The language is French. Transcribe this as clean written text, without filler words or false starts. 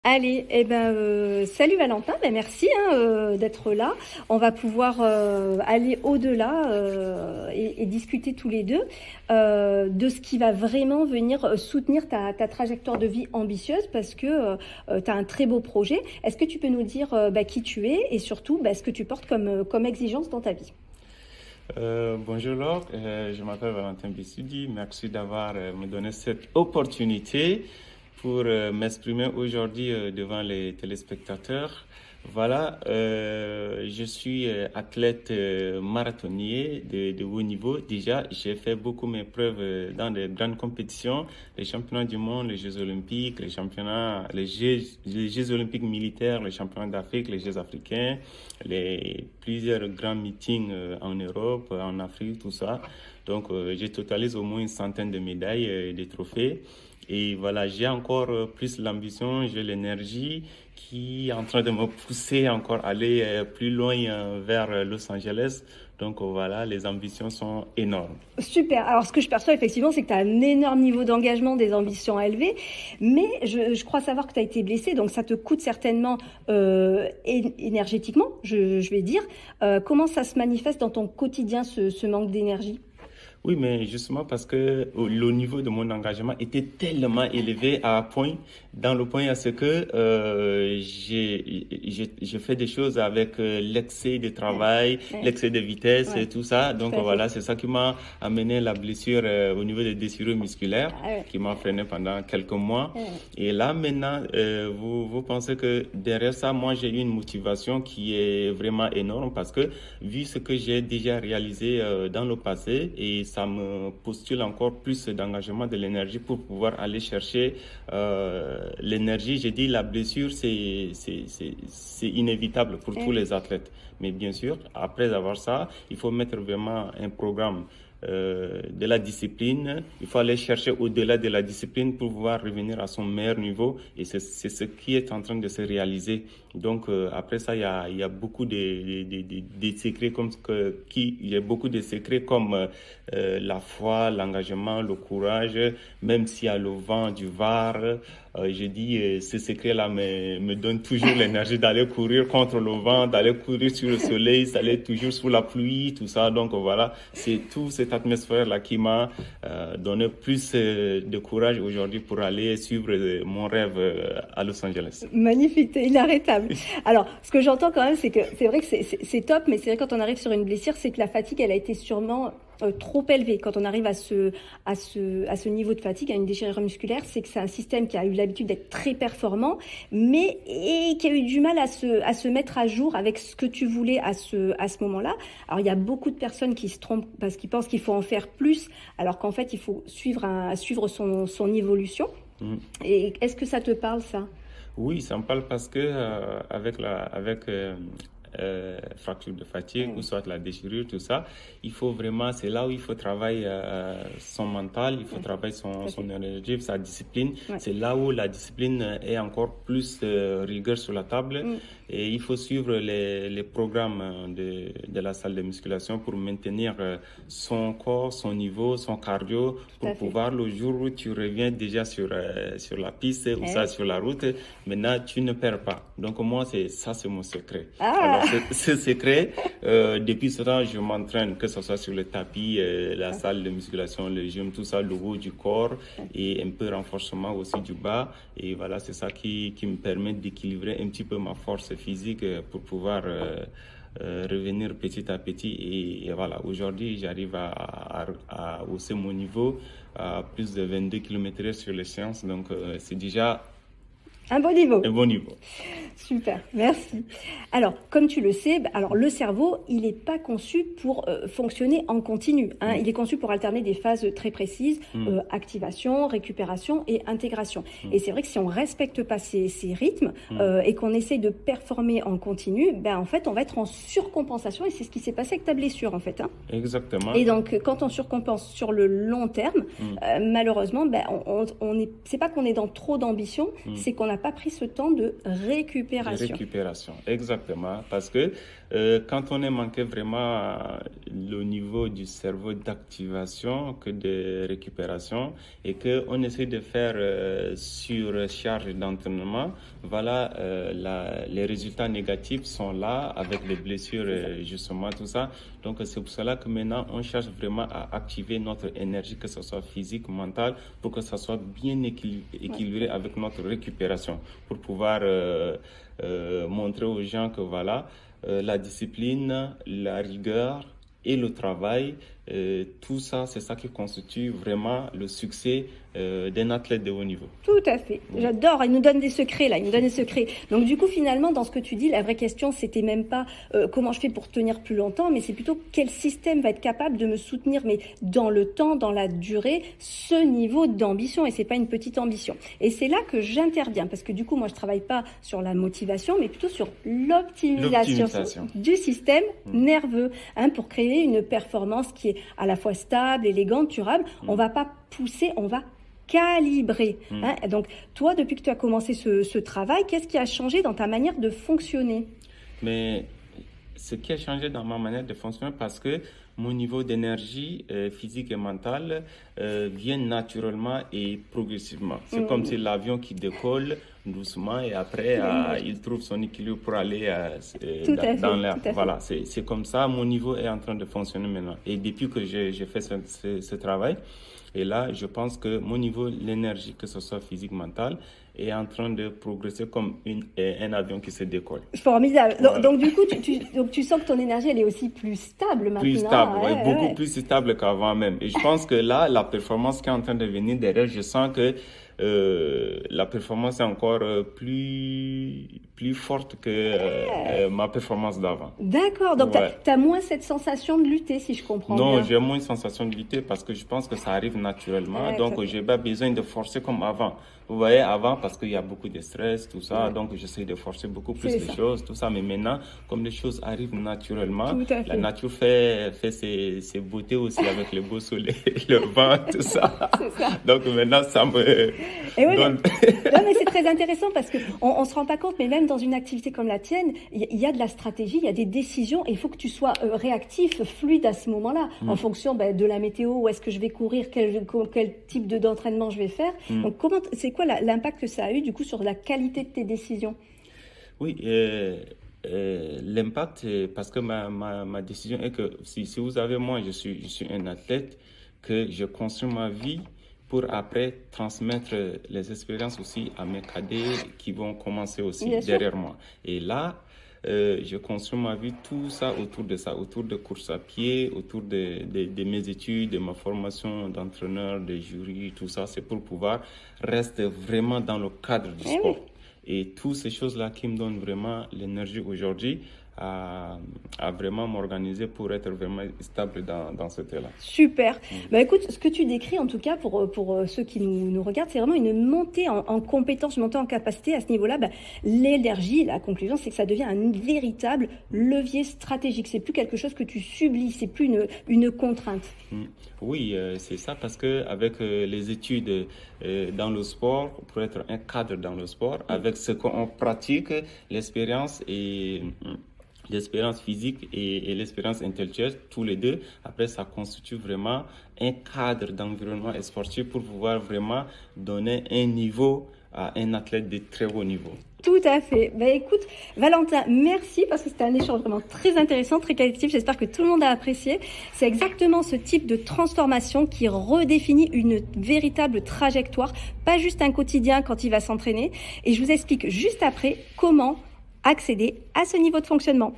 Allez, salut Valentin, merci d'être là. On va pouvoir aller au-delà et discuter tous les deux de ce qui va vraiment venir soutenir ta trajectoire de vie ambitieuse parce que tu as un très beau projet. Est-ce que tu peux nous dire qui tu es et surtout ce que tu portes comme exigence dans ta vie? Bonjour Laure, je m'appelle Valentin Bissoudi. Merci d'avoir me donné cette opportunité pour m'exprimer aujourd'hui devant les téléspectateurs. Voilà, je suis athlète marathonnier de haut niveau. Déjà, j'ai fait beaucoup mes preuves dans de grandes compétitions, les championnats du monde, les Jeux olympiques, les Jeux olympiques militaires, les championnats d'Afrique, les Jeux africains, plusieurs grands meetings en Europe, en Afrique, tout ça. Donc, je totalise au moins une centaine de médailles et de trophées. Et voilà, j'ai encore plus l'ambition, j'ai l'énergie qui est en train de me pousser encore à aller plus loin vers Los Angeles. Donc voilà, les ambitions sont énormes. Super. Alors, ce que je perçois effectivement, c'est que tu as un énorme niveau d'engagement, des ambitions élevées, mais je crois savoir que tu as été blessé, donc ça te coûte certainement énergétiquement, je vais dire. Comment ça se manifeste dans ton quotidien, ce manque d'énergie? Oui, mais justement parce que le niveau de mon engagement était tellement élevé dans le point à ce que j'ai fait des choses avec l'excès de travail, l'excès de vitesse et tout ça. Donc voilà, c'est ça qui m'a amené la blessure au niveau des déchirures musculaires, qui m'a freiné pendant quelques mois. Et là maintenant, vous pensez que derrière ça, moi j'ai eu une motivation qui est vraiment énorme parce que vu ce que j'ai déjà réalisé dans le passé et ça me postule encore plus d'engagement, de l'énergie pour pouvoir aller chercher l'énergie. J'ai dit la blessure, c'est inévitable pour tous les athlètes. Mais bien sûr, après avoir ça, il faut mettre vraiment un programme de la discipline. Il faut aller chercher au-delà de la discipline pour pouvoir revenir à son meilleur niveau. Et c'est ce qui est en train de se réaliser. Donc après ça, il y a beaucoup de secrets il y a beaucoup de secrets comme la foi, l'engagement, le courage, même s'il y a le vent du var. Je dis, ce secret-là me donne toujours l'énergie d'aller courir contre le vent, d'aller courir sur le soleil, d'aller toujours sous la pluie, tout ça. Donc voilà, c'est tout cette atmosphère-là qui m'a donné plus de courage aujourd'hui pour aller suivre mon rêve à Los Angeles. Magnifique, t'es inarrêtable. Alors, ce que j'entends quand même, c'est que c'est vrai que c'est top, mais c'est vrai quand on arrive sur une blessure, c'est que la fatigue, elle a été sûrement trop élevée. Quand on arrive à ce niveau de fatigue, à une déchirure musculaire, c'est que c'est un système qui a eu l'habitude d'être très performant, mais et qui a eu du mal à se mettre à jour avec ce que tu voulais à ce moment-là. Alors, il y a beaucoup de personnes qui se trompent parce qu'ils pensent qu'il faut en faire plus, alors qu'en fait, il faut suivre son évolution. Et est-ce que ça te parle, ça? Oui, ça me parle parce que avec fracture de fatigue ou soit la déchirure, tout ça, c'est là où il faut travailler son mental, il faut travailler son énergie, sa discipline. C'est là où la discipline est encore plus rigueur sur la table et il faut suivre les programmes de la salle de musculation pour maintenir son corps, son niveau, son cardio, pour pouvoir le jour où tu reviens déjà sur la piste ou ça sur la route, maintenant tu ne perds pas. Donc moi, c'est mon secret. Alors, ce secret, depuis ce temps, je m'entraîne, que ce soit sur le tapis, la salle de musculation, le gym, tout ça, le haut du corps et un peu renforcement aussi du bas. Et voilà, c'est ça qui me permet d'équilibrer un petit peu ma force physique pour pouvoir revenir petit à petit. Et voilà, aujourd'hui, j'arrive à hausser mon niveau à plus de 22 km/h sur les séances. Donc, c'est déjà un bon niveau. Un bon niveau. Super, merci. Alors, comme tu le sais, alors le cerveau, il n'est pas conçu pour fonctionner en continu. Il est conçu pour alterner des phases très précises, activation, récupération et intégration. Et c'est vrai que si on ne respecte pas ces rythmes et qu'on essaye de performer en continu, en fait, on va être en surcompensation et c'est ce qui s'est passé avec ta blessure, en fait. Exactement. Et donc, quand on surcompense sur le long terme, malheureusement, c'est pas qu'on est dans trop d'ambition, c'est qu'on n'a pas pris ce temps de récupérer récupération. De récupération, exactement. Parce que quand on est manqué vraiment le niveau du cerveau d'activation que de récupération et qu'on essaie de faire surcharge d'entraînement, voilà, les résultats négatifs sont là avec les blessures, justement, tout ça. Donc, c'est pour cela que maintenant, on cherche vraiment à activer notre énergie, que ce soit physique, mentale, pour que ça soit bien équilibré avec notre récupération, pour pouvoir montrer aux gens que voilà, la discipline, la rigueur et le travail, tout ça, c'est ça qui constitue vraiment le succès d'un athlète de haut niveau. Tout à fait. Oui. J'adore. Il nous donne des secrets, là. Il nous donne des secrets. Donc, du coup, finalement, dans ce que tu dis, la vraie question, c'était même pas comment je fais pour tenir plus longtemps, mais c'est plutôt quel système va être capable de me soutenir, mais dans le temps, dans la durée, ce niveau d'ambition. Et c'est pas une petite ambition. Et c'est là que j'interviens, parce que du coup, moi, je travaille pas sur la motivation, mais plutôt sur l'optimisation du système nerveux, pour créer une performance qui est à la fois stable, élégante, durable. On va pas pousser, on va calibrer. Donc, toi, depuis que tu as commencé ce travail, qu'est-ce qui a changé dans ta manière de fonctionner? Mais ce qui a changé dans ma manière de fonctionner, parce que mon niveau d'énergie physique et mentale vient naturellement et progressivement. C'est comme si l'avion qui décolle doucement et après il trouve son équilibre pour aller dans l'air. Voilà, c'est comme ça, mon niveau est en train de fonctionner maintenant. Et depuis que j'ai fait ce travail, et là, je pense que mon niveau, l'énergie, que ce soit physique, mentale, est en train de progresser comme un avion qui se décolle. Formidable. Voilà. Donc, du coup, tu sens que ton énergie, elle est aussi plus stable maintenant. Plus stable, beaucoup plus stable qu'avant même. Et je pense que là, la performance qui est en train de venir derrière, je sens que la performance est encore plus forte que ma performance d'avant. D'accord, donc tu as moins cette sensation de lutter, si je comprends bien. Non, j'ai moins une sensation de lutter parce que je pense que ça arrive naturellement, donc je n'ai pas besoin de forcer comme avant. Vous voyez, avant, parce qu'il y a beaucoup de stress, tout ça, donc j'essaie de forcer beaucoup plus les choses, tout ça. Mais maintenant, comme les choses arrivent naturellement, la nature fait ses beautés aussi avec le beau soleil, le vent, tout ça. Donc maintenant, ça me donne... Non, mais c'est très intéressant parce qu'on ne se rend pas compte, mais même dans une activité comme la tienne, il y a de la stratégie, il y a des décisions et il faut que tu sois réactif, fluide à ce moment-là, en fonction de la météo, où est-ce que je vais courir, quel type d'entraînement je vais faire. Donc, c'est quoi l'impact que ça a eu du coup sur la qualité de tes décisions? Oui, l'impact, parce que ma décision est que si vous avez moi, je suis un athlète, que je construis ma vie pour après transmettre les expériences aussi à mes cadets qui vont commencer aussi derrière moi. Et là, je construis ma vie, tout ça, autour de course à pied, autour de mes études, de ma formation d'entraîneur, de jury, tout ça, c'est pour pouvoir rester vraiment dans le cadre du sport. Et toutes ces choses-là qui me donnent vraiment l'énergie aujourd'hui à vraiment m'organiser pour être vraiment stable dans ce terrain. Super. Écoute, ce que tu décris en tout cas pour ceux qui nous regardent, c'est vraiment une montée en compétence, une montée en capacité à ce niveau-là. L'énergie, la conclusion, c'est que ça devient un véritable levier stratégique. C'est plus quelque chose que tu subis, c'est plus une contrainte. Oui, c'est ça, parce que avec les études dans le sport, pour être un cadre dans le sport, avec ce qu'on pratique, l'expérience physique et l'expérience intellectuelle, tous les deux, après ça constitue vraiment un cadre d'environnement sportif pour pouvoir vraiment donner un niveau à un athlète de très haut niveau. Tout à fait. Écoute, Valentin, merci parce que c'était un échange vraiment très intéressant, très qualitatif. J'espère que tout le monde a apprécié. C'est exactement ce type de transformation qui redéfinit une véritable trajectoire, pas juste un quotidien quand il va s'entraîner. Et je vous explique juste après comment accéder à ce niveau de fonctionnement.